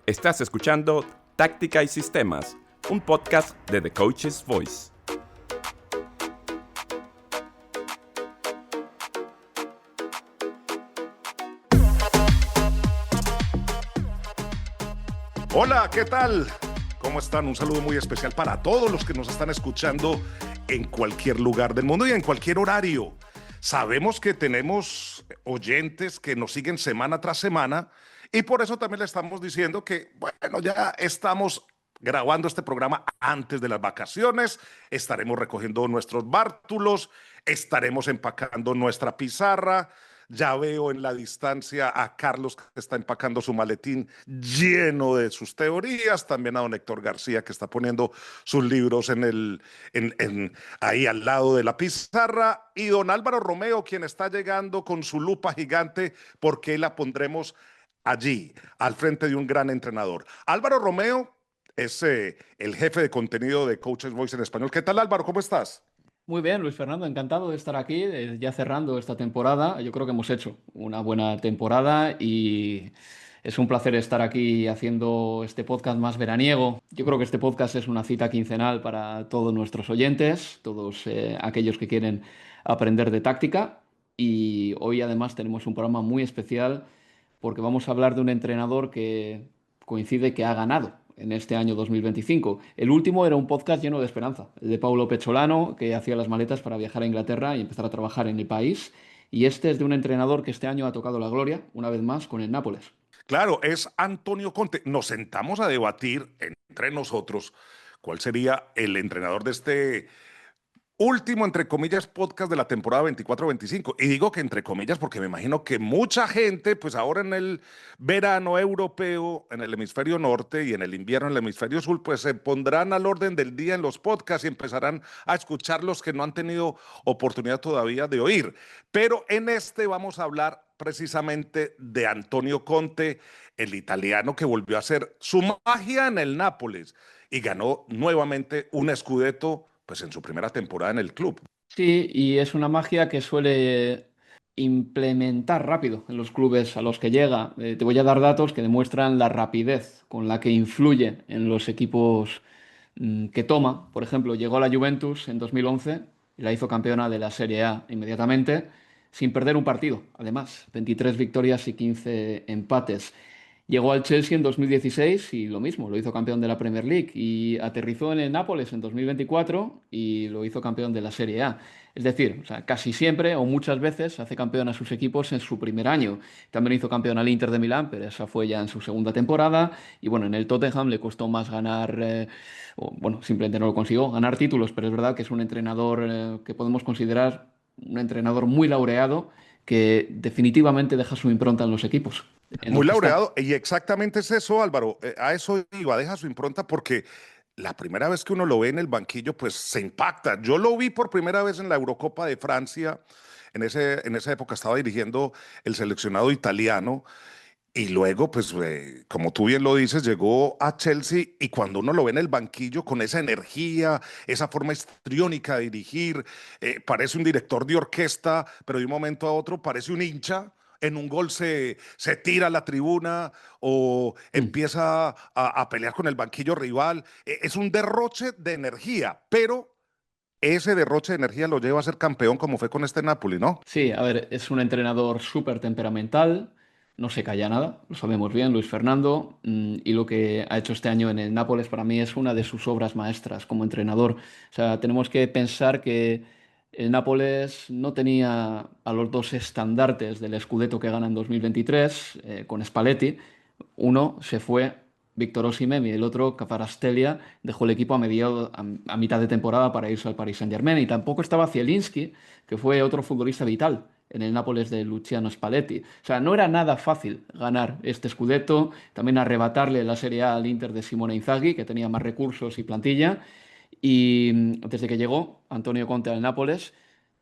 Estás escuchando Táctica y Sistemas, un podcast de The Coach's Voice. Hola, ¿qué tal? ¿Cómo están? Un saludo muy especial para todos los que nos están escuchando en cualquier lugar del mundo y en cualquier horario. Sabemos que tenemos oyentes que nos siguen semana tras semana y por eso también le estamos diciendo que, bueno, ya estamos grabando este programa antes de las vacaciones, estaremos recogiendo nuestros bártulos, estaremos empacando nuestra pizarra. Ya veo en la distancia a Carlos que está empacando su maletín lleno de sus teorías, también a don Héctor García que está poniendo sus libros ahí al lado de la pizarra, y don Álvaro Romeo quien está llegando con su lupa gigante porque la pondremos allí, al frente de un gran entrenador. Álvaro Romeo es el jefe de contenido de Coach's Voice en español. ¿Qué tal, Álvaro? ¿Cómo estás? Muy bien, Luis Fernando, encantado de estar aquí, ya cerrando esta temporada. Yo creo que hemos hecho una buena temporada y es un placer estar aquí haciendo este podcast más veraniego. Yo creo que este podcast es una cita quincenal para todos nuestros oyentes, todos aquellos que quieren aprender de táctica. Y hoy además tenemos un programa muy especial porque vamos a hablar de un entrenador que coincide que ha ganado en este año 2025. El último era un podcast lleno de esperanza, el de Paulo Pecholano, que hacía las maletas para viajar a Inglaterra y empezar a trabajar en el país. Y este es de un entrenador que este año ha tocado la gloria, una vez más, con el Nápoles. Claro, es Antonio Conte. Nos sentamos a debatir entre nosotros cuál sería el entrenador de este último, entre comillas, podcast de la temporada 24-25. Y digo que entre comillas porque me imagino que mucha gente, pues ahora en el verano europeo, en el hemisferio norte, y en el invierno en el hemisferio sur, pues se pondrán al orden del día en los podcasts y empezarán a escuchar los que no han tenido oportunidad todavía de oír. Pero en este vamos a hablar precisamente de Antonio Conte, el italiano que volvió a hacer su magia en el Nápoles y ganó nuevamente un Scudetto pues en su primera temporada en el club. Sí, y es una magia que suele implementar rápido en los clubes a los que llega. Te voy a dar datos que demuestran la rapidez con la que influye en los equipos que toma. Por ejemplo, llegó a la Juventus en 2011 y la hizo campeona de la Serie A inmediatamente, sin perder un partido. Además, 23 victorias y 15 empates. Llegó al Chelsea en 2016 y lo mismo, lo hizo campeón de la Premier League, y aterrizó en el Nápoles en 2024 y lo hizo campeón de la Serie A. Es decir, o sea, casi siempre o muchas veces hace campeón a sus equipos en su primer año. También hizo campeón al Inter de Milán, pero esa fue ya en su segunda temporada. Y bueno, en el Tottenham le costó más ganar, bueno, simplemente no lo consiguió, ganar títulos, pero es verdad que es un entrenador que podemos considerar un entrenador muy laureado, que definitivamente deja su impronta en los equipos en Muy los que está. laureado, y exactamente es eso, Álvaro. A eso iba, deja su impronta porque la primera vez que uno lo ve en el banquillo, pues se impacta. Yo lo vi por primera vez en la Eurocopa de Francia. En esa época estaba dirigiendo el seleccionado italiano. Y luego, pues, como tú bien lo dices, llegó a Chelsea, y cuando uno lo ve en el banquillo con esa energía, esa forma histriónica de dirigir, parece un director de orquesta, pero de un momento a otro parece un hincha. En un gol se tira a la tribuna o Mm. empieza a pelear con el banquillo rival. Es un derroche de energía, pero ese derroche de energía lo lleva a ser campeón como fue con este Napoli, ¿no? Sí, a ver, es un entrenador súper temperamental, no se calla nada, lo sabemos bien, Luis Fernando, y lo que ha hecho este año en el Nápoles para mí es una de sus obras maestras como entrenador. O sea, tenemos que pensar que el Nápoles no tenía a los dos estandartes del Scudetto que gana en 2023 con Spalletti. Uno se fue, Víctor Osimhen, y el otro, Kvaratskhelia, dejó el equipo a mitad de temporada para irse al Paris Saint-Germain. Y tampoco estaba Zielinski, que fue otro futbolista vital en el Nápoles de Luciano Spalletti. O sea, no era nada fácil ganar este Scudetto, también arrebatarle la Serie A al Inter de Simone Inzaghi, que tenía más recursos y plantilla. Y desde que llegó Antonio Conte al Nápoles,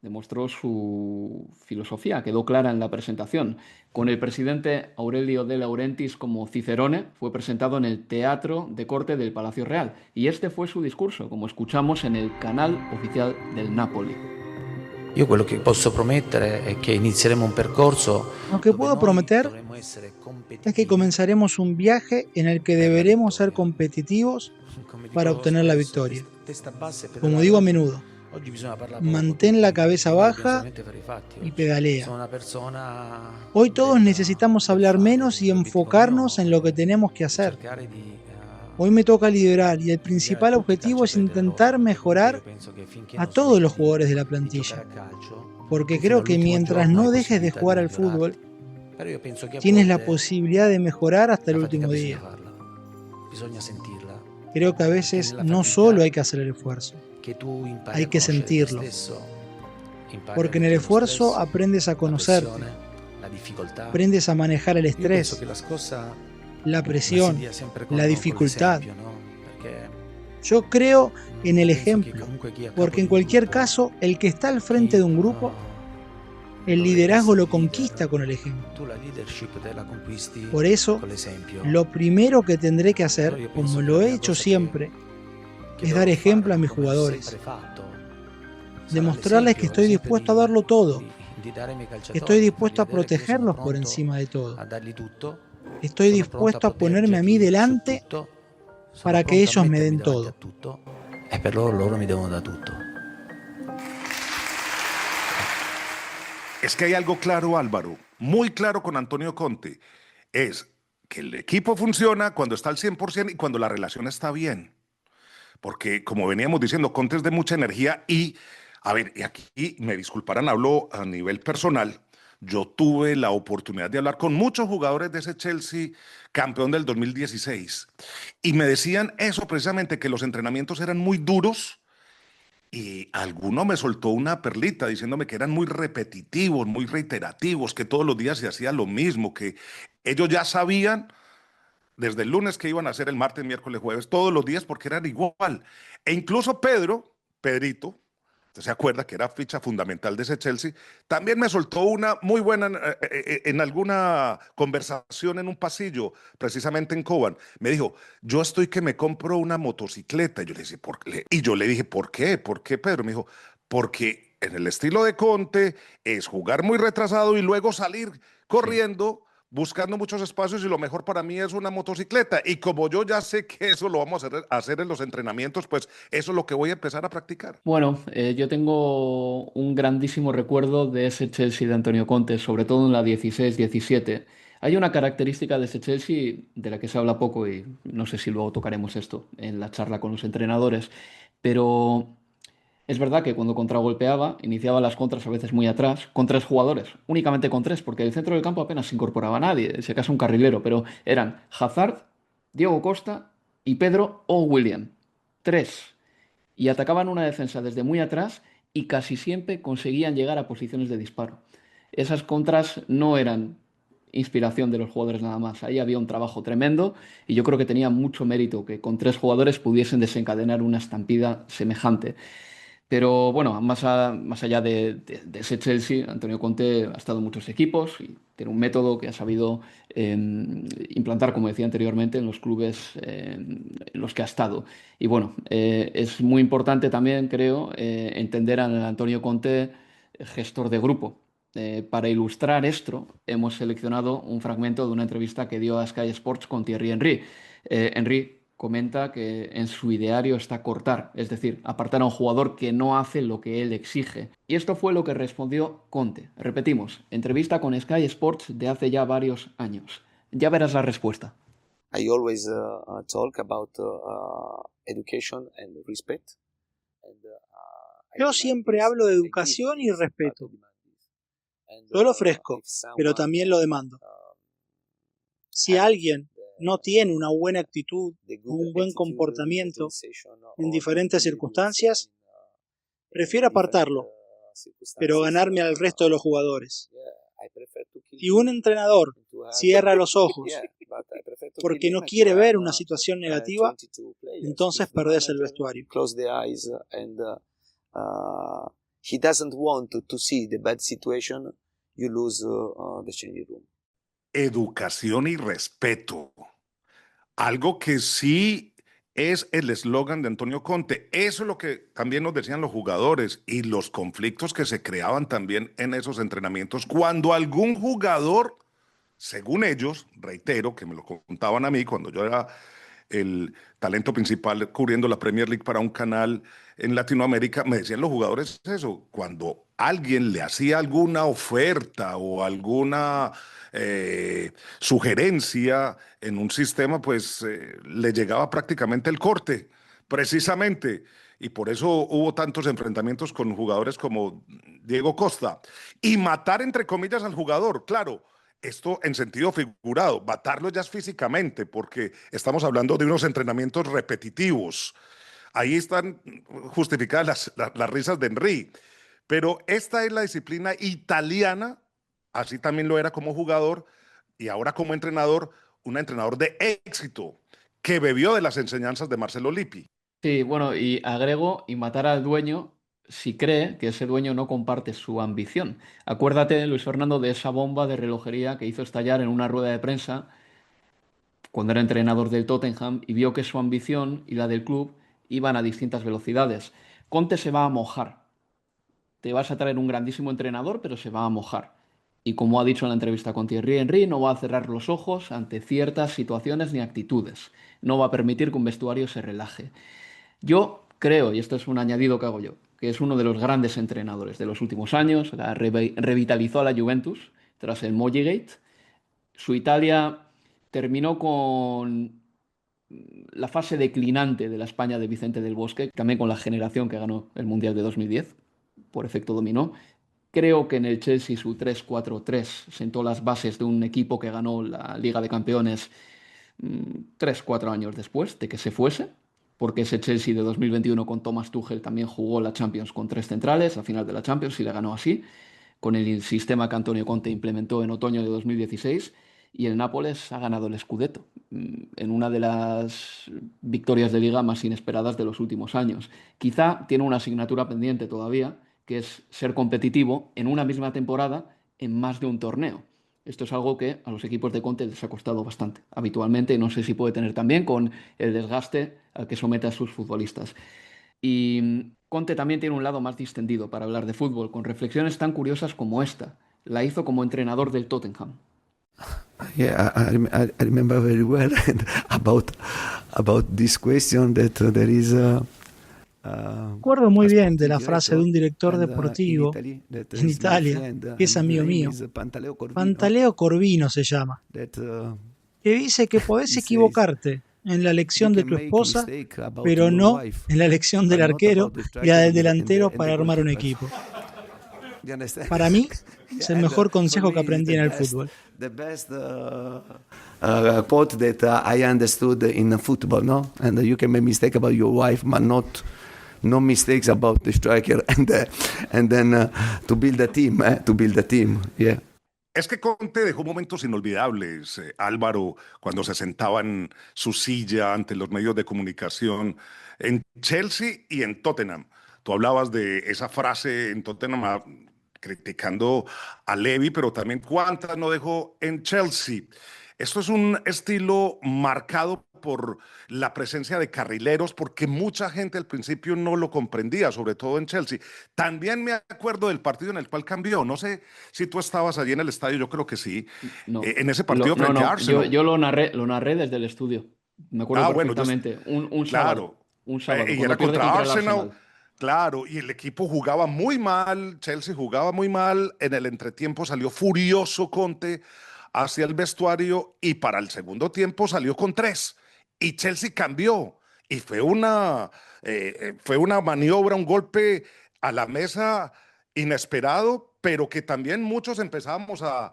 demostró su filosofía, quedó clara en la presentación. Con el presidente Aurelio De Laurentiis como Cicerone, fue presentado en el Teatro de Corte del Palacio Real. Y este fue su discurso, como escuchamos en el canal oficial del Napoli. Io quello che posso promettere è che inizieremo un percorso Lo que dove puedo noi prometer dovremo essere es que comenzaremos un viaje en el que deberemos ser competitivos para obtener la victoria. Como digo a menudo, mantén la cabeza baja y pedalea. Hoy todos necesitamos hablar menos y enfocarnos en lo que tenemos que hacer. Hoy me toca liderar y el principal objetivo es intentar mejorar a todos los jugadores de la plantilla. Porque creo que mientras no dejes de jugar al fútbol, tienes la posibilidad de mejorar hasta el último día. Creo que a veces no solo hay que hacer el esfuerzo, hay que sentirlo. Porque en el esfuerzo aprendes a conocerte, aprendes a manejar el estrés, la presión, la dificultad. Yo creo en el ejemplo, porque en cualquier caso, el que está al frente de un grupo, el liderazgo lo conquista con el ejemplo. Por eso, lo primero que tendré que hacer, como lo he hecho siempre, es dar ejemplo a mis jugadores. Demostrarles que estoy dispuesto a darlo todo, que estoy dispuesto a protegerlos por encima de todo. Estoy dispuesto a ponerme a mí delante para que ellos me den todo. E per loro mi devono dar tutto. Es que hay algo claro, Álvaro, muy claro con Antonio Conte. Es que el equipo funciona cuando está al 100% y cuando la relación está bien. Porque, como veníamos diciendo, Conte es de mucha energía y, a ver, y aquí me disculparán, hablo a nivel personal. Yo tuve la oportunidad de hablar con muchos jugadores de ese Chelsea campeón del 2016 y me decían eso precisamente, que los entrenamientos eran muy duros y alguno me soltó una perlita diciéndome que eran muy repetitivos, muy reiterativos, que todos los días se hacía lo mismo, que ellos ya sabían desde el lunes que iban a hacer el martes, miércoles, jueves, todos los días porque eran igual. E incluso Pedrito, ¿usted se acuerda que era ficha fundamental de ese Chelsea? También me soltó una muy buena en alguna conversación en un pasillo, precisamente en Coban. Me dijo, yo estoy que me compro una motocicleta. Y yo le dije, ¿por qué? Y yo le dije, ¿por qué? ¿Por qué, Pedro? Me dijo, porque en el estilo de Conte es jugar muy retrasado y luego salir corriendo, buscando muchos espacios y lo mejor para mí es una motocicleta. Y como yo ya sé que eso lo vamos a hacer en los entrenamientos, pues eso es lo que voy a empezar a practicar. Bueno, yo tengo un grandísimo recuerdo de ese Chelsea de Antonio Conte, sobre todo en la 16-17. Hay una característica de ese Chelsea de la que se habla poco y no sé si luego tocaremos esto en la charla con los entrenadores, pero es verdad que cuando contragolpeaba, iniciaba las contras a veces muy atrás, con tres jugadores, únicamente con tres, porque del centro del campo apenas se incorporaba nadie, si acaso un carrilero, pero eran Hazard, Diego Costa y Pedro o William. Tres. Y atacaban una defensa desde muy atrás y casi siempre conseguían llegar a posiciones de disparo. Esas contras no eran inspiración de los jugadores nada más. Ahí había un trabajo tremendo y yo creo que tenía mucho mérito que con tres jugadores pudiesen desencadenar una estampida semejante. Pero bueno, más allá de ese Chelsea, Antonio Conte ha estado en muchos equipos y tiene un método que ha sabido implantar, como decía anteriormente, en los clubes en los que ha estado. Y bueno, es muy importante también, creo, entender al Antonio Conte gestor de grupo. Para ilustrar esto, hemos seleccionado un fragmento de una entrevista que dio a Sky Sports con Thierry Henry. Henry comenta que en su ideario está cortar, es decir, apartar a un jugador que no hace lo que él exige. Y esto fue lo que respondió Conte. Repetimos, entrevista con Sky Sports de hace ya varios años. Ya verás la respuesta. I always talk about education and respect. Yo siempre hablo de educación y respeto. Yo lo ofrezco, pero también lo demando. Si alguien no tiene una buena actitud o un buen comportamiento en diferentes circunstancias, prefiero apartarlo, pero ganarme al resto de los jugadores. Y un entrenador cierra los ojos porque no quiere ver una situación negativa, entonces perdés el vestuario. He doesn't want to see the bad situation, you lose the changing room. Educación y respeto. Algo que sí es el eslogan de Antonio Conte. Eso es lo que también nos decían los jugadores y los conflictos que se creaban también en esos entrenamientos cuando algún jugador según ellos, reitero, que me lo contaban a mí cuando yo era el talento principal cubriendo la Premier League para un canal en Latinoamérica, me decían los jugadores eso, cuando alguien le hacía alguna oferta o alguna sugerencia en un sistema, pues le llegaba prácticamente el corte, precisamente. Y por eso hubo tantos enfrentamientos con jugadores como Diego Costa. Y matar, entre comillas, al jugador, claro, esto en sentido figurado, matarlo ya es físicamente, porque estamos hablando de unos entrenamientos repetitivos. Ahí están justificadas las risas de Henry. Pero esta es la disciplina italiana, así también lo era como jugador y ahora como entrenador, un entrenador de éxito que bebió de las enseñanzas de Marcelo Lippi. Sí, bueno, y agrego, y matar al dueño si cree que ese dueño no comparte su ambición. Acuérdate, Luis Fernando, de esa bomba de relojería que hizo estallar en una rueda de prensa cuando era entrenador del Tottenham y vio que su ambición y la del club iban a distintas velocidades. Conte se va a mojar. Te vas a traer un grandísimo entrenador, pero se va a mojar. Y como ha dicho en la entrevista con Thierry Henry, no va a cerrar los ojos ante ciertas situaciones ni actitudes. No va a permitir que un vestuario se relaje. Yo creo, y esto es un añadido que hago yo, que es uno de los grandes entrenadores de los últimos años. Revitalizó a la Juventus tras el Mogigate. Su Italia terminó con la fase declinante de la España de Vicente del Bosque, también con la generación que ganó el Mundial de 2010, por efecto dominó. Creo que en el Chelsea su 3-4-3 sentó las bases de un equipo que ganó la Liga de Campeones 3-4 años después de que se fuese, porque ese Chelsea de 2021 con Thomas Tuchel también jugó la Champions con 3 centrales, la final de la Champions, y la ganó así, con el sistema que Antonio Conte implementó en otoño de 2016, y el Nápoles ha ganado el Scudetto, en una de las victorias de Liga más inesperadas de los últimos años. Quizá tiene una asignatura pendiente todavía, que es ser competitivo en una misma temporada en más de un torneo. Esto es algo que a los equipos de Conte les ha costado bastante habitualmente, y no sé si puede tener también con el desgaste al que somete a sus futbolistas. Y Conte también tiene un lado más distendido para hablar de fútbol, con reflexiones tan curiosas como esta. La hizo como entrenador del Tottenham. Yeah, I remember very well about this question that there is Recuerdo muy bien de la frase de un director deportivo en Italia, que es amigo mío, Pantaleo Corvino se llama, que dice que podés equivocarte en la elección de tu esposa, pero no en la elección del arquero y la del delantero para armar un equipo. Para mí, es el mejor consejo que aprendí en el fútbol. The best quote that I understood in football, no? And you can make mistake about your wife, but no mistakes about the striker. And then to build a team, yeah. Es que Conte dejó momentos inolvidables, Álvaro, cuando se sentaba en su silla ante los medios de comunicación en Chelsea y en Tottenham. Tú hablabas de esa frase en Tottenham criticando a Levy, pero también cuántas no dejó en Chelsea. Esto es un estilo marcado por la presencia de carrileros, porque mucha gente al principio no lo comprendía, sobre todo en Chelsea. También me acuerdo del partido en el cual cambió. No sé si tú estabas allí en el estadio, yo creo que sí. No. En ese partido frente a Arsenal. Yo lo narré desde el estudio. Me acuerdo perfectamente. Bueno, un sábado. Un sábado. Y era contra Arsenal. Claro, y el equipo jugaba muy mal, Chelsea jugaba muy mal, en el entretiempo salió furioso Conte hacia el vestuario y para el segundo tiempo salió con 3 y Chelsea cambió y fue una maniobra, un golpe a la mesa inesperado, pero que también muchos empezábamos a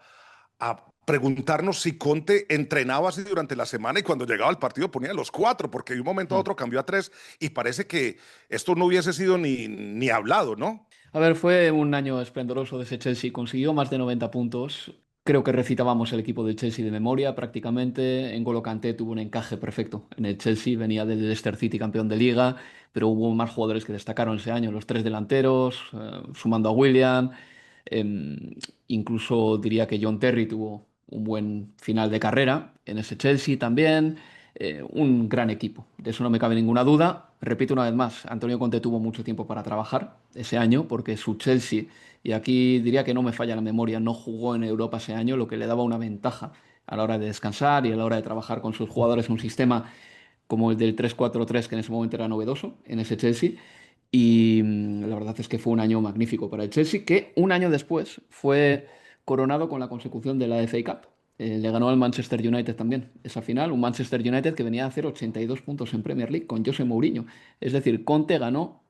preguntarnos si Conte entrenaba así durante la semana y cuando llegaba al partido ponía los 4, porque de un momento a otro cambió a 3 y parece que esto no hubiese sido ni hablado, ¿no? A ver, fue un año esplendoroso de ese Chelsea, consiguió más de 90 puntos. Creo que recitábamos el equipo del Chelsea de memoria prácticamente. N'Golo Kanté tuvo un encaje perfecto en el Chelsea, venía del Leicester City campeón de Liga, pero hubo más jugadores que destacaron ese año, los 3 delanteros, sumando a Willian. Incluso diría que John Terry tuvo un buen final de carrera en ese Chelsea también. Un gran equipo, de eso no me cabe ninguna duda. repito una vez más, Antonio Conte tuvo mucho tiempo para trabajar ese año porque su Chelsea, y aquí diría que no me falla la memoria, no jugó en Europa ese año, lo que le daba una ventaja a la hora de descansar y a la hora de trabajar con sus jugadores, un sistema como el del 3-4-3 que en ese momento era novedoso en ese Chelsea. Y la verdad es que fue un año magnífico para el Chelsea, que un año después fue coronado con la consecución de la FA Cup. Le ganó al Manchester United también esa final, un Manchester United que venía a hacer 82 puntos en Premier League con José Mourinho. Es decir, Conte ganó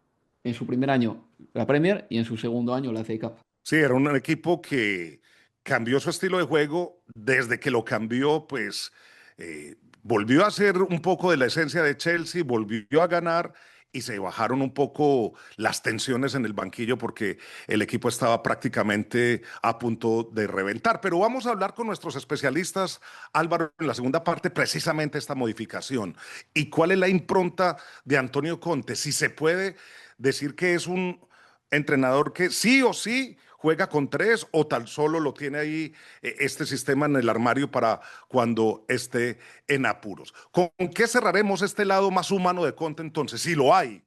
en su primer año la Premier y en su segundo año la FA Cup. Sí, era un equipo que cambió su estilo de juego. Desde que lo cambió, pues volvió a ser un poco de la esencia de Chelsea, volvió a ganar y se bajaron un poco las tensiones en el banquillo porque el equipo estaba prácticamente a punto de reventar. Pero vamos a hablar con nuestros especialistas, Álvaro, en la segunda parte, precisamente esta modificación. ¿Y cuál es la impronta de Antonio Conte? Si se puede decir que es un entrenador que sí o sí juega con tres o tal solo lo tiene ahí este sistema en el armario para cuando esté en apuros. ¿Con qué cerraremos este lado más humano de Conte entonces? Si lo hay,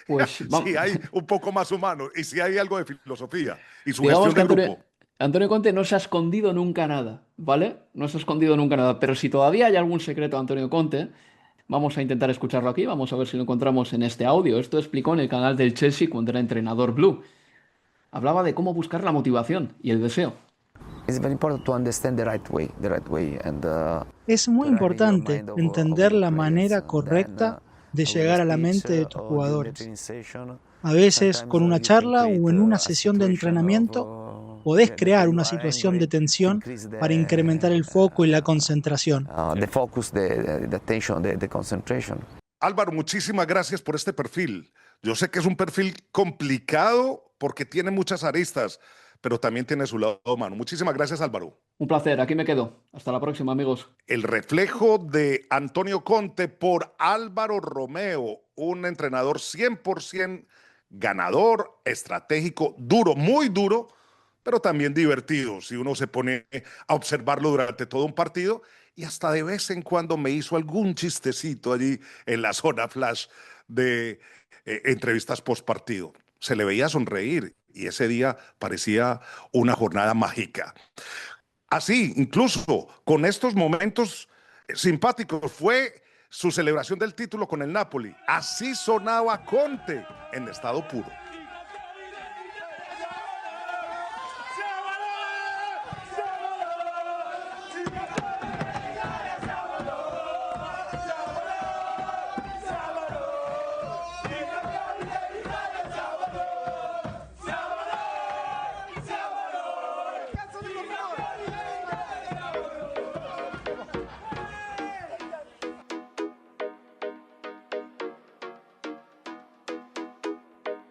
Pues si hay un poco más humano y si hay algo de filosofía y su digamos gestión que de grupo. Antonio Conte no se ha escondido nunca nada, ¿vale? No se ha escondido nunca nada, pero si todavía hay algún secreto de Antonio Conte, vamos a intentar escucharlo aquí, vamos a ver si lo encontramos en este audio. Esto explicó en el canal del Chelsea cuando era entrenador Blue. Hablaba de cómo buscar la motivación y el deseo. Es muy importante entender la manera correcta de llegar a la mente de tus jugadores. A veces, con una charla o en una sesión de entrenamiento, podés crear una situación de tensión para incrementar el foco y la concentración. Álvaro, muchísimas gracias por este perfil. Yo sé que es un perfil complicado porque tiene muchas aristas, pero también tiene su lado humano. Muchísimas gracias, Álvaro. Un placer, aquí me quedo. Hasta la próxima, amigos. El reflejo de Antonio Conte por Álvaro Romeo, un entrenador 100% ganador, estratégico, duro, muy duro, pero también divertido. Si uno se pone a observarlo durante todo un partido y hasta de vez en cuando me hizo algún chistecito allí en la zona flash de entrevistas post partido. Se le veía sonreír y ese día parecía una jornada mágica. Así, incluso con estos momentos simpáticos, fue su celebración del título con el Napoli. Así sonaba Conte en estado puro.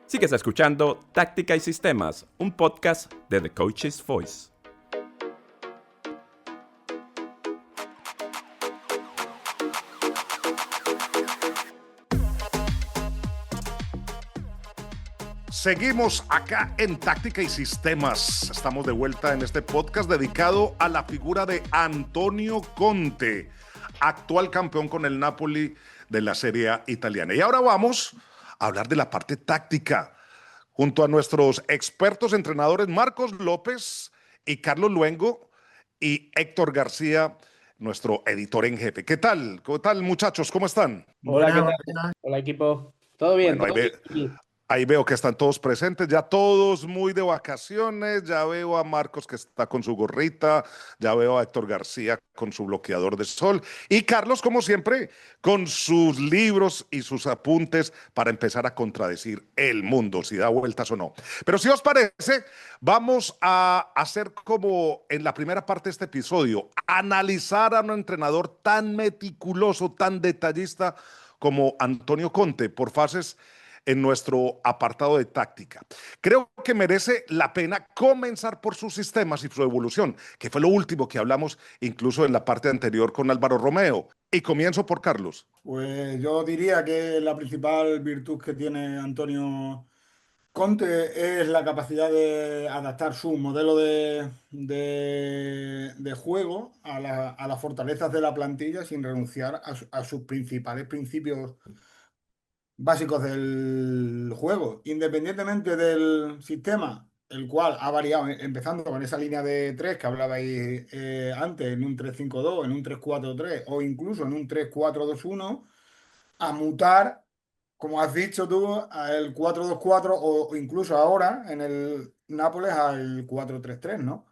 Sigues escuchando Táctica y Sistemas, un podcast de The Coach's Voice. Seguimos acá en Táctica y Sistemas. Estamos de vuelta en este podcast dedicado a la figura de Antonio Conte, actual campeón con el Napoli de la Serie A italiana. Y ahora vamos a hablar de la parte táctica, junto a nuestros expertos entrenadores Marcos López y Carlos Luengo y Héctor García, nuestro editor en jefe. ¿Qué tal? ¿Qué tal, muchachos? ¿Cómo están? Hola, ¿qué tal? Hola, equipo. ¿Todo bien? Bueno, ahí veo que están todos presentes, ya todos muy de vacaciones, ya veo a Marcos que está con su gorrita, ya veo a Héctor García con su bloqueador de sol y Carlos, como siempre, con sus libros y sus apuntes para empezar a contradecir el mundo, si da vueltas o no. Pero si os parece, vamos a hacer como en la primera parte de este episodio, analizar a un entrenador tan meticuloso, tan detallista como Antonio Conte por fases en nuestro apartado de táctica. Creo que merece la pena comenzar por sus sistemas y su evolución, que fue lo último que hablamos incluso en la parte anterior con Álvaro Romeo. Y comienzo por Carlos. Pues yo diría que la principal virtud que tiene Antonio Conte es la capacidad de adaptar su modelo de juego a las fortalezas de la plantilla sin renunciar a sus principales principios básicos del juego, independientemente del sistema, el cual ha variado, empezando con esa línea de tres que hablabais antes, en un 3-5-2, en un 3-4-3 o incluso en un 3-4-2-1, a mutar, como has dicho tú, al 4-2-4 o incluso ahora en el Nápoles al 4-3-3, ¿no?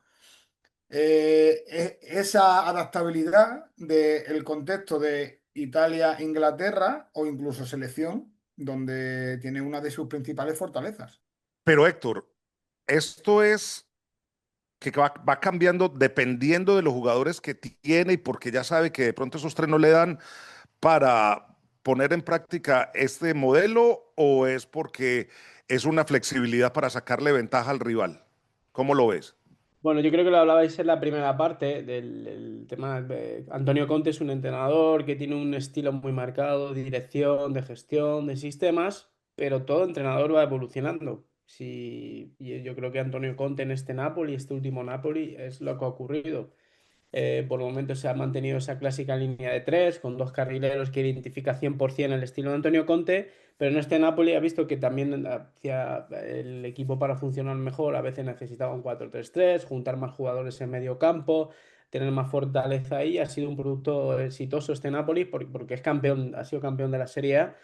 Esa adaptabilidad del contexto de Italia, Inglaterra o incluso selección, donde tiene una de sus principales fortalezas. Pero Héctor, esto es que va cambiando dependiendo de los jugadores que tiene y porque ya sabe que de pronto esos tres no le dan para poner en práctica este modelo, o es porque es una flexibilidad para sacarle ventaja al rival. ¿Cómo lo ves? Bueno, yo creo que lo hablabais en la primera parte del tema. Antonio Conte es un entrenador que tiene un estilo muy marcado de dirección, de gestión, de sistemas, pero todo entrenador va evolucionando. Sí, y yo creo que Antonio Conte en este Napoli, este último Napoli, es lo que ha ocurrido. Por el momento se ha mantenido esa clásica línea de tres, con dos carrileros que identifica 100% el estilo de Antonio Conte, pero en este Napoli ha visto que también hacia el equipo para funcionar mejor a veces necesitaba un 4-3-3, juntar más jugadores en medio campo, tener más fortaleza ahí. Ha sido un producto exitoso este Napoli porque es campeón, ha sido campeón de la Serie A.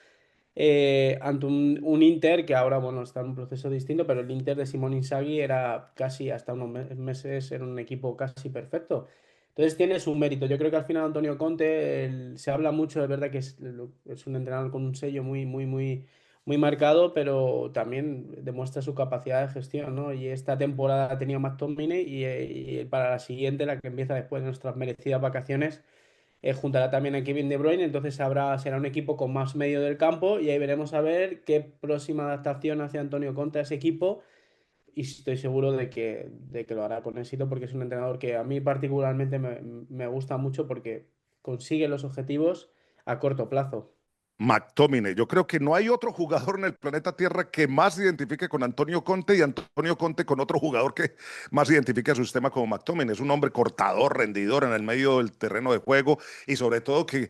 Ante un Inter que ahora, bueno, está en un proceso distinto, pero el Inter de Simone Inzaghi era casi, hasta unos meses, era un equipo casi perfecto. Entonces tiene su mérito. Yo creo que al final Antonio Conte, se habla mucho, de verdad que es un entrenador con un sello muy, muy, muy, muy marcado, pero también demuestra su capacidad de gestión, ¿no? Y esta temporada ha tenido McTominay y para la siguiente, la que empieza después de nuestras merecidas vacaciones, juntará también a Kevin De Bruyne. Entonces será un equipo con más medio del campo y ahí veremos a ver qué próxima adaptación hace Antonio Conte a ese equipo, y estoy seguro de que lo hará con éxito porque es un entrenador que a mí particularmente me gusta mucho porque consigue los objetivos a corto plazo. McTominay. Yo creo que no hay otro jugador en el planeta Tierra que más se identifique con Antonio Conte y Antonio Conte con otro jugador que más identifique a su sistema como McTominay. Es un hombre cortador, rendidor en el medio del terreno de juego y sobre todo que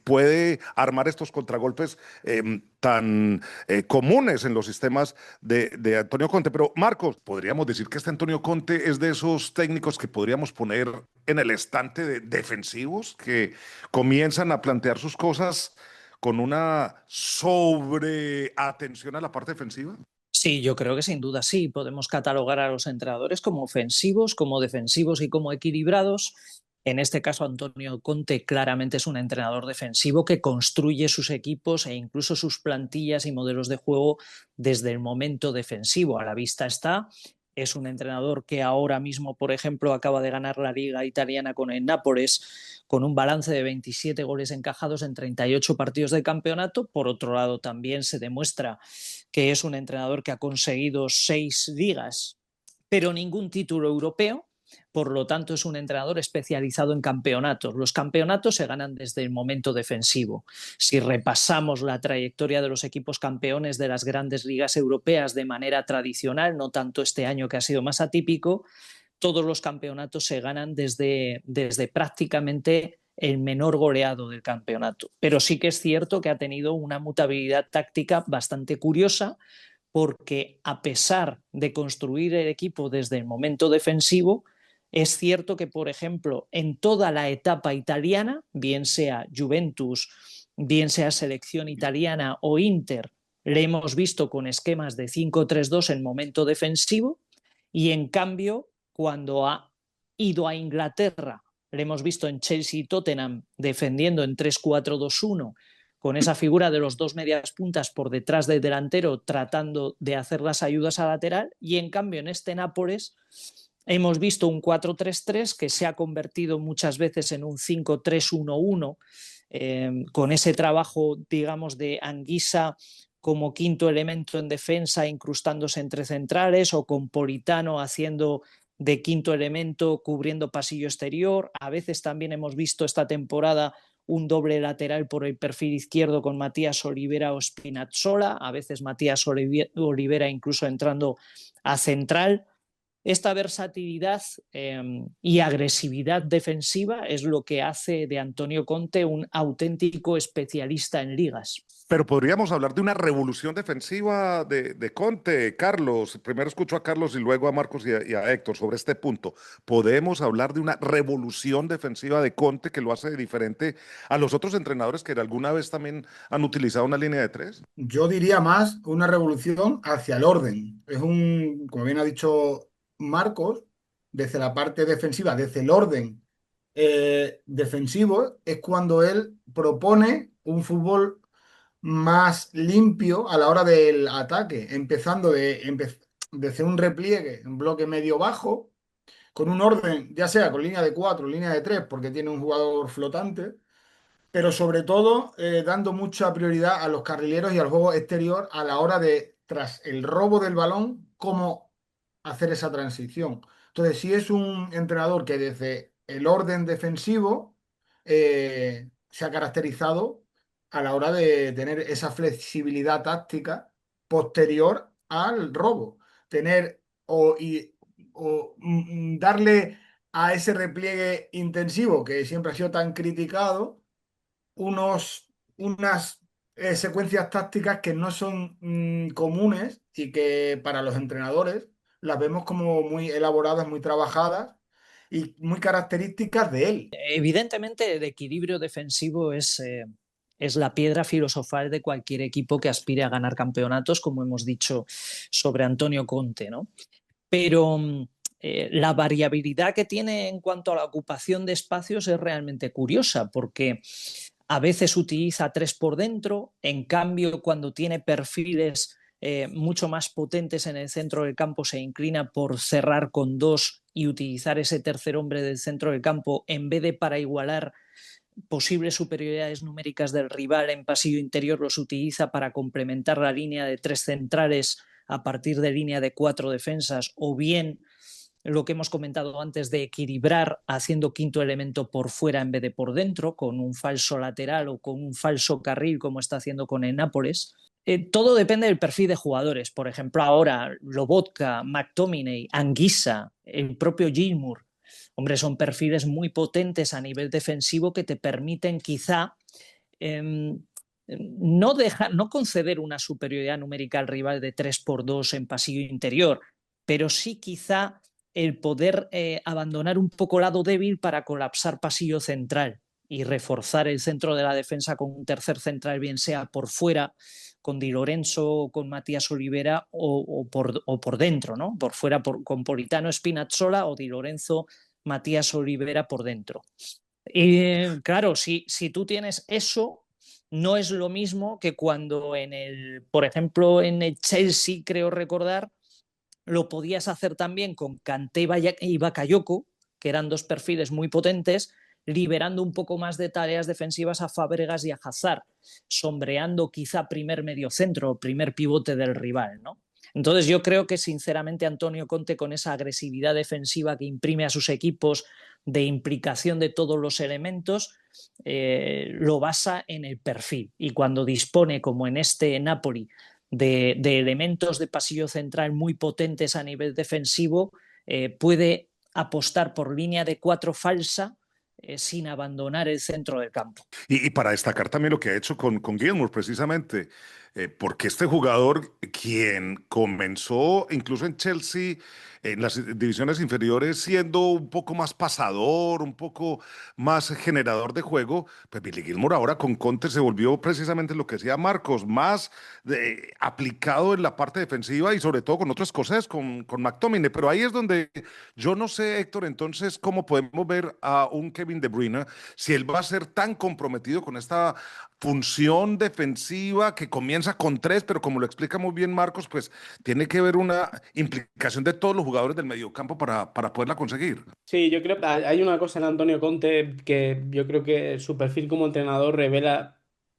puede armar estos contragolpes tan comunes en los sistemas de Antonio Conte. Pero Marcos, podríamos decir que este Antonio Conte es de esos técnicos que podríamos poner en el estante de defensivos que comienzan a plantear sus cosas con una sobreatención a la parte defensiva? Sí, yo creo que sin duda sí. Podemos catalogar a los entrenadores como ofensivos, como defensivos y como equilibrados. En este caso, Antonio Conte claramente es un entrenador defensivo que construye sus equipos e incluso sus plantillas y modelos de juego desde el momento defensivo. A la vista está. Es un entrenador que ahora mismo, por ejemplo, acaba de ganar la Liga Italiana con el Nápoles, con un balance de 27 goles encajados en 38 partidos de campeonato. Por otro lado, también se demuestra que es un entrenador que ha conseguido 6 ligas, pero ningún título europeo. Por lo tanto, es un entrenador especializado en campeonatos. Los campeonatos se ganan desde el momento defensivo. Si repasamos la trayectoria de los equipos campeones de las grandes ligas europeas de manera tradicional, no tanto este año que ha sido más atípico, todos los campeonatos se ganan desde prácticamente el menor goleado del campeonato. Pero sí que es cierto que ha tenido una mutabilidad táctica bastante curiosa, porque a pesar de construir el equipo desde el momento defensivo, es cierto que, por ejemplo, en toda la etapa italiana, bien sea Juventus, bien sea selección italiana o Inter, le hemos visto con esquemas de 5-3-2 en momento defensivo, y en cambio, cuando ha ido a Inglaterra, le hemos visto en Chelsea y Tottenham defendiendo en 3-4-2-1, con esa figura de los dos medias puntas por detrás del delantero tratando de hacer las ayudas a lateral, y en cambio en este Nápoles hemos visto un 4-3-3 que se ha convertido muchas veces en un 5-3-1-1, con ese trabajo, digamos, de Anguissa como quinto elemento en defensa, incrustándose entre centrales, o con Politano haciendo de quinto elemento, cubriendo pasillo exterior. A veces también hemos visto esta temporada un doble lateral por el perfil izquierdo con Matías Olivera o Spinazzola, a veces Matías Olivera incluso entrando a central. esta versatilidad y agresividad defensiva es lo que hace de Antonio Conte un auténtico especialista en ligas. Pero podríamos hablar de una revolución defensiva de Conte. Carlos, primero escucho a Carlos y luego a Marcos y a Héctor sobre este punto. ¿Podemos hablar de una revolución defensiva de Conte que lo hace diferente a los otros entrenadores que alguna vez también han utilizado una línea de tres? Yo diría más una revolución hacia el orden. Como bien ha dicho Marcos, desde la parte defensiva, desde el orden defensivo, es cuando él propone un fútbol más limpio a la hora del ataque, empezando desde un repliegue, un bloque medio-bajo, con un orden, ya sea con línea de 4, línea de 3, porque tiene un jugador flotante, pero sobre todo dando mucha prioridad a los carrileros y al juego exterior a la hora de, tras el robo del balón, cómo hacer esa transición. Entonces, si es un entrenador que desde el orden defensivo se ha caracterizado a la hora de tener esa flexibilidad táctica posterior al robo, tener darle a ese repliegue intensivo que siempre ha sido tan criticado unas secuencias tácticas que no son comunes y que para los entrenadores las vemos como muy elaboradas, muy trabajadas y muy características de él. Evidentemente el equilibrio defensivo es la piedra filosofal de cualquier equipo que aspire a ganar campeonatos, como hemos dicho sobre Antonio Conte, ¿no? Pero la variabilidad que tiene en cuanto a la ocupación de espacios es realmente curiosa, porque a veces utiliza 3 por dentro, en cambio cuando tiene perfiles mucho más potentes en el centro del campo se inclina por cerrar con 2 y utilizar ese tercer hombre del centro del campo en vez de para igualar posibles superioridades numéricas del rival en pasillo interior, los utiliza para complementar la línea de 3 centrales a partir de línea de 4 defensas, o bien lo que hemos comentado antes de equilibrar haciendo quinto elemento por fuera en vez de por dentro, con un falso lateral o con un falso carril como está haciendo con el Nápoles. Todo depende del perfil de jugadores. Por ejemplo, ahora Lobotka, McTominay, Anguissa, el propio Gilmour. Hombre, son perfiles muy potentes a nivel defensivo que te permiten quizá no conceder una superioridad numérica al rival de 3-2 en pasillo interior, pero sí quizá el poder abandonar un poco lado débil para colapsar pasillo central y reforzar el centro de la defensa con un tercer central, bien sea por fuera, con Di Lorenzo o con Matías Olivera, o por dentro, ¿no? Por fuera con Politano, Spinazzola, o Di Lorenzo, Matías Olivera por dentro. Y claro, si tú tienes eso, no es lo mismo que cuando por ejemplo, en el Chelsea, creo recordar, lo podías hacer también con Kanté y Bakayoko, que eran 2 perfiles muy potentes, liberando un poco más de tareas defensivas a Fábregas y a Hazard, sombreando quizá primer mediocentro, primer pivote del rival, ¿no? Entonces yo creo que sinceramente Antonio Conte, con esa agresividad defensiva que imprime a sus equipos, de implicación de todos los elementos, lo basa en el perfil, y cuando dispone, como en este Napoli, de elementos de pasillo central muy potentes a nivel defensivo, puede apostar por línea de 4 falsa sin abandonar el centro del campo. Y para destacar también lo que ha hecho con Gilmour, precisamente, porque este jugador, quien comenzó incluso en Chelsea, en las divisiones inferiores, siendo un poco más pasador, un poco más generador de juego, pues Billy Gilmour ahora con Conte se volvió precisamente lo que decía Marcos, más aplicado en la parte defensiva y sobre todo con otro escocés, con McTominay. Pero ahí es donde yo no sé, Héctor, entonces, cómo podemos ver a un Kevin De Bruyne, si él va a ser tan comprometido con esta función defensiva que comienza con 3, pero como lo explica muy bien Marcos, pues tiene que haber una implicación de todos los jugadores del mediocampo para poderla conseguir. Sí, yo creo que hay una cosa en Antonio Conte que yo creo que su perfil como entrenador revela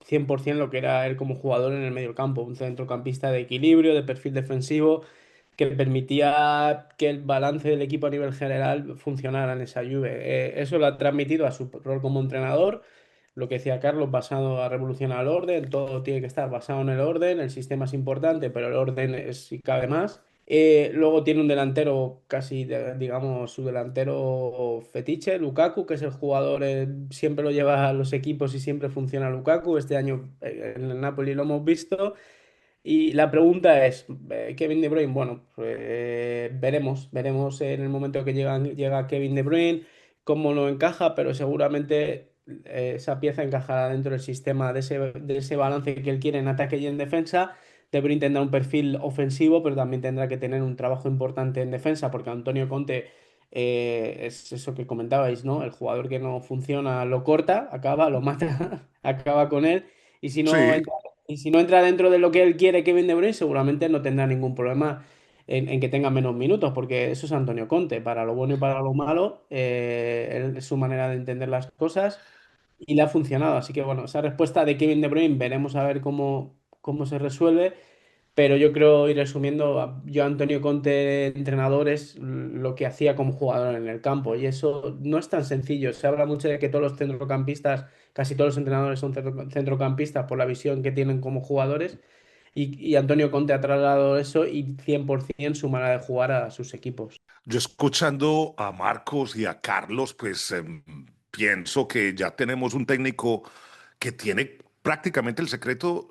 100% lo que era él como jugador en el mediocampo, un centrocampista de equilibrio, de perfil defensivo, que permitía que el balance del equipo a nivel general funcionara en esa Juve. Eso lo ha transmitido a su rol como entrenador. Lo que decía Carlos, basado a revolucionar el orden, todo tiene que estar basado en el orden, el sistema es importante, pero el orden es si cabe más. Luego tiene un delantero casi, digamos, su delantero fetiche, Lukaku, que es el jugador, siempre lo lleva a los equipos y siempre funciona Lukaku. Este año en el Napoli lo hemos visto. Y la pregunta es, Kevin De Bruyne, bueno, veremos en el momento que llega Kevin De Bruyne cómo lo encaja, pero seguramente esa pieza encajará dentro del sistema de ese balance que él quiere en ataque y en defensa. De Bruyne tendrá un perfil ofensivo, pero también tendrá que tener un trabajo importante en defensa, porque Antonio Conte es eso que comentabais, ¿no? El jugador que no funciona lo corta, acaba, lo mata, acaba con él. Y si no Sí, entra y si no entra dentro de lo que él quiere Kevin De Bruyne, seguramente no tendrá ningún problema en que tenga menos minutos, porque eso es Antonio Conte, para lo bueno y para lo malo, es su manera de entender las cosas y le ha funcionado. Así que bueno, esa respuesta de Kevin De Bruyne, veremos a ver cómo se resuelve. Pero yo creo, ir resumiendo, yo Antonio Conte, entrenador, es lo que hacía como jugador en el campo. Y eso no es tan sencillo. Se habla mucho de que todos los centrocampistas, casi todos los entrenadores son centrocampistas por la visión que tienen como jugadores. Y Antonio Conte ha trasladado eso y 100% su manera de jugar a sus equipos. yo escuchando a Marcos y a Carlos, pues pienso que ya tenemos un técnico que tiene prácticamente el secreto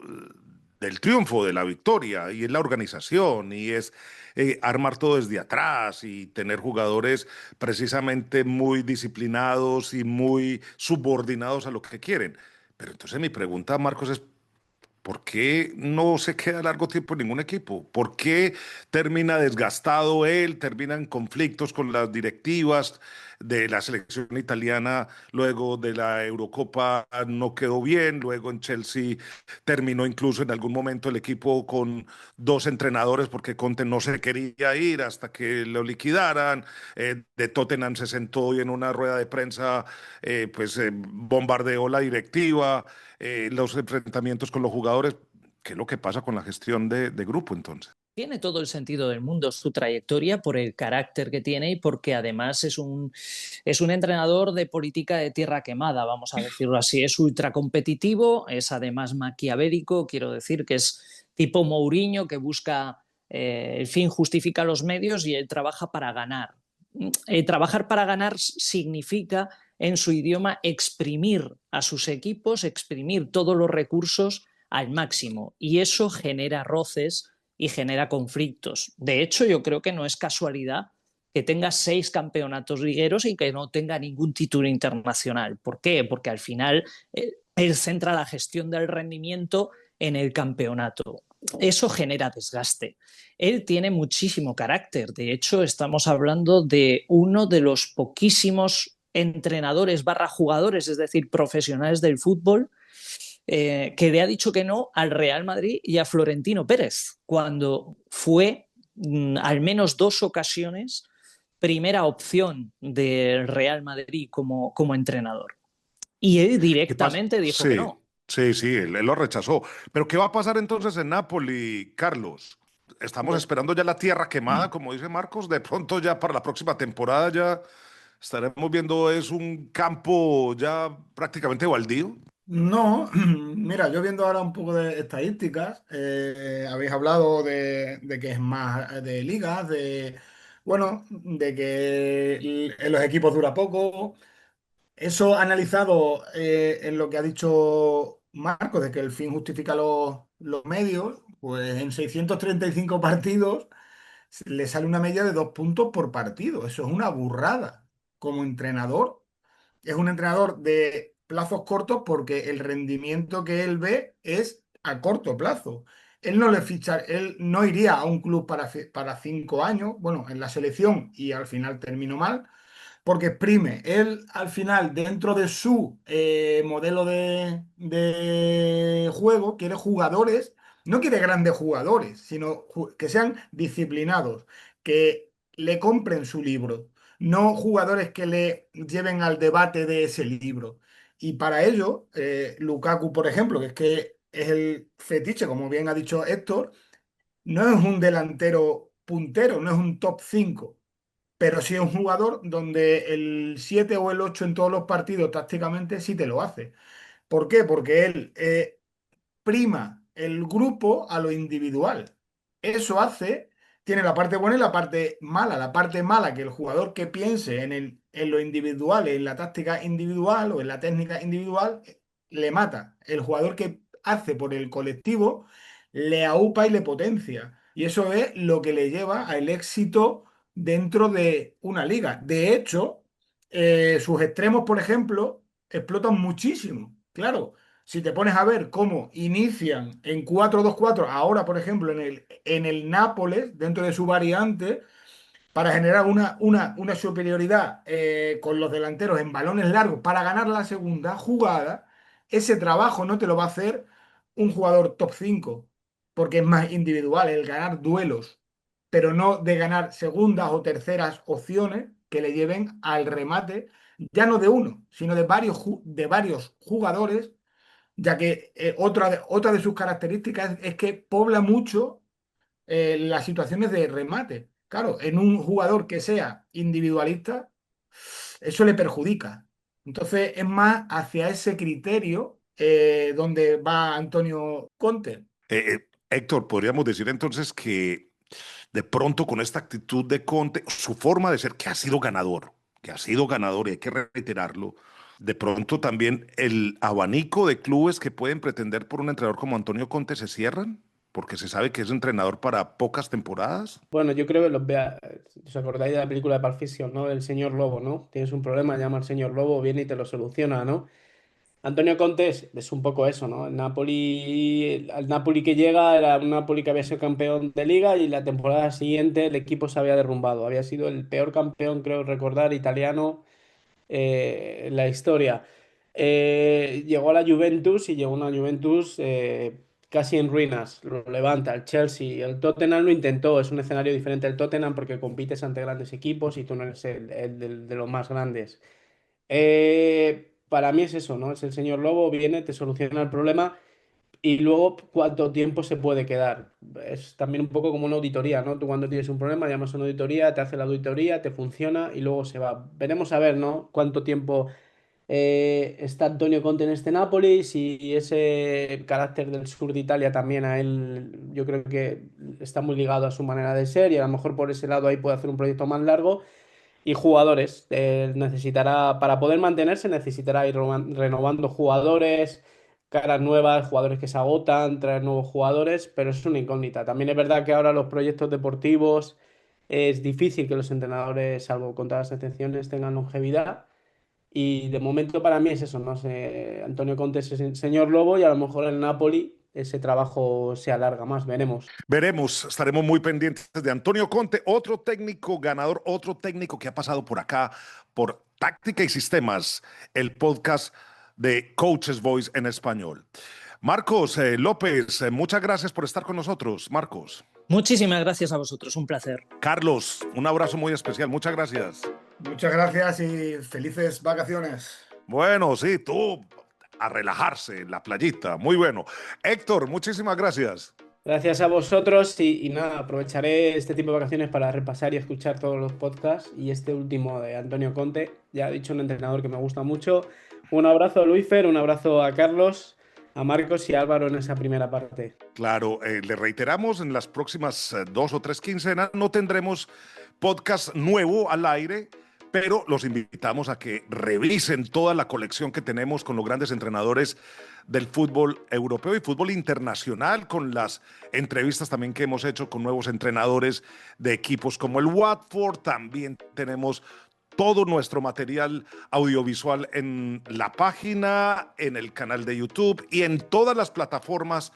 del triunfo, de la victoria, y es la organización, y es armar todo desde atrás y tener jugadores precisamente muy disciplinados y muy subordinados a lo que quieren. Pero entonces mi pregunta, Marcos, es ¿por qué no se queda largo tiempo en ningún equipo? ¿Por qué termina desgastado él, termina en conflictos con las directivas de la selección italiana? Luego de la Eurocopa no quedó bien, luego en Chelsea terminó incluso en algún momento el equipo con dos entrenadores porque Conte no se quería ir hasta que lo liquidaran. De Tottenham se sentó y en una rueda de prensa bombardeó la directiva, los enfrentamientos con los jugadores. ¿Qué es lo que pasa con la gestión de grupo entonces? Tiene todo el sentido del mundo su trayectoria por el carácter que tiene y porque además es un entrenador de política de tierra quemada, vamos a decirlo así. Es ultra competitivo, es además maquiavélico, quiero decir que es tipo Mourinho que busca el fin justifica los medios y él trabaja para ganar. Trabajar para ganar significa, en su idioma, exprimir a sus equipos, exprimir todos los recursos al máximo y eso genera roces y genera conflictos. De hecho, yo creo que no es casualidad que tenga 6 campeonatos ligueros y que no tenga ningún título internacional. ¿Por qué? Porque al final él centra la gestión del rendimiento en el campeonato. Eso genera desgaste. Él tiene muchísimo carácter. De hecho, estamos hablando de uno de los poquísimos entrenadores barra jugadores, es decir, profesionales del fútbol, que le ha dicho que no al Real Madrid y a Florentino Pérez, cuando fue al menos 2 ocasiones primera opción del Real Madrid como entrenador. Y él ¿Qué pasa? directamente dijo que Sí, no. sí, él lo rechazó. Pero ¿qué va a pasar entonces en Napoli, Carlos? Estamos Bueno, esperando ya la tierra quemada, como dice Marcos. De pronto ya para la próxima temporada ya estaremos viendo es un campo ya prácticamente baldío. no, mira, yo viendo ahora un poco de estadísticas, habéis hablado de que es más de ligas, bueno, de que en los equipos dura poco. Eso analizado en lo que ha dicho Marco, de que el fin justifica los medios, pues en 635 partidos le sale una media de 2 puntos por partido. Eso es una burrada. Como entrenador, es un entrenador de plazos cortos porque el rendimiento que él ve es a corto plazo. Él no iría a un club para 5 años, bueno, en la selección y al final terminó mal porque exprime. Él, al final, dentro de su modelo de juego, quiere jugadores, no quiere grandes jugadores, sino que sean disciplinados, que le compren su libro, no jugadores que le lleven al debate de ese libro. Y para ello, Lukaku, por ejemplo, que es el fetiche, como bien ha dicho Héctor, no es un delantero puntero, no es un top 5, pero sí es un jugador donde el 7 o el 8 en todos los partidos tácticamente sí te lo hace. ¿Por qué? Porque él prima el grupo a lo individual. Eso hace tiene la parte buena y la parte mala. La parte mala, que el jugador que piense en lo individual, en la táctica individual o en la técnica individual, le mata. El jugador que hace por el colectivo le aupa y le potencia. Y eso es lo que le lleva al éxito dentro de una liga. De hecho, sus extremos, por ejemplo, explotan muchísimo. Claro, si te pones a ver cómo inician en 4-2-4, ahora, por ejemplo, en el Nápoles, dentro de su variante, para generar una superioridad con los delanteros en balones largos para ganar la segunda jugada, ese trabajo no te lo va a hacer un jugador top 5, porque es más individual el ganar duelos, pero no de ganar segundas o terceras opciones que le lleven al remate, ya no de uno, sino de varios jugadores, ya que otra de sus características es que pobla mucho las situaciones de remate. Claro, en un jugador que sea individualista, eso le perjudica. Entonces es más hacia ese criterio donde va Antonio Conte. Héctor, podríamos decir entonces que de pronto con esta actitud de Conte, su forma de ser, que ha sido ganador y hay que reiterarlo, de pronto también el abanico de clubes que pueden pretender por un entrenador como Antonio Conte se cierran, porque se sabe que es entrenador para pocas temporadas. Bueno, yo creo que os acordáis de la película de Pulp Fiction, ¿no? Del señor Lobo, ¿no? Tienes un problema, llama al señor Lobo, viene y te lo soluciona, ¿no? Antonio Conte es un poco eso, ¿no? El Napoli que llega era un Napoli que había sido campeón de liga y la temporada siguiente el equipo se había derrumbado. Había sido el peor campeón, creo recordar, italiano en la historia. Llegó a la Juventus y llegó una Juventus casi en ruinas. Lo levanta el Chelsea. El Tottenham lo intentó. Es un escenario diferente al Tottenham porque compites ante grandes equipos y tú no eres el de los más grandes. Para mí es eso, ¿no? Es el señor Lobo, viene, te soluciona el problema y luego cuánto tiempo se puede quedar. Es también un poco como una auditoría, ¿no? Tú cuando tienes un problema llamas a una auditoría, te hace la auditoría, te funciona y luego se va. Veremos a ver, ¿no? Cuánto tiempo está Antonio Conte en este Nápoles y ese carácter del sur de Italia también a él, yo creo que está muy ligado a su manera de ser y a lo mejor por ese lado ahí puede hacer un proyecto más largo. Y jugadores, necesitará, para poder mantenerse, necesitará ir renovando jugadores, caras nuevas, jugadores que se agotan, traer nuevos jugadores, pero es una incógnita. También es verdad que ahora los proyectos deportivos es difícil que los entrenadores, salvo con todas las excepciones, tengan longevidad. Y de momento para mí es eso, no sé, Antonio Conte es el señor Lobo y a lo mejor el Napoli ese trabajo se alarga más, veremos. Veremos, estaremos muy pendientes de Antonio Conte, otro técnico ganador, otro técnico que ha pasado por acá, por Táctica y Sistemas, el podcast de Coaches Voice en español. Marcos López, muchas gracias por estar con nosotros, Marcos. Muchísimas gracias a vosotros, un placer. Carlos, un abrazo muy especial, muchas gracias. Muchas gracias y felices vacaciones. Bueno, sí, tú a relajarse en la playita, muy bueno. Héctor, muchísimas gracias. Gracias a vosotros y nada, aprovecharé este tiempo de vacaciones para repasar y escuchar todos los podcasts y este último de Antonio Conte, ya he dicho, un entrenador que me gusta mucho. Un abrazo a Luisfer, un abrazo a Carlos, a Marcos y a Álvaro en esa primera parte. Claro, le reiteramos, en las próximas 2 o 3 quincenas no tendremos podcast nuevo al aire, pero los invitamos a que revisen toda la colección que tenemos con los grandes entrenadores del fútbol europeo y fútbol internacional, con las entrevistas también que hemos hecho con nuevos entrenadores de equipos como el Watford. También tenemos todo nuestro material audiovisual en la página, en el canal de YouTube y en todas las plataformas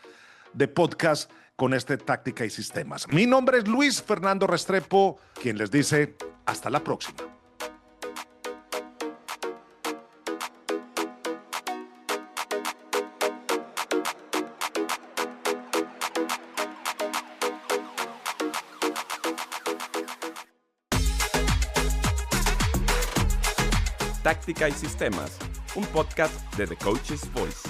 de podcast con este Táctica y Sistemas. Mi nombre es Luis Fernando Restrepo, quien les dice hasta la próxima. Táctica y Sistemas, un podcast de The Coaches Voice.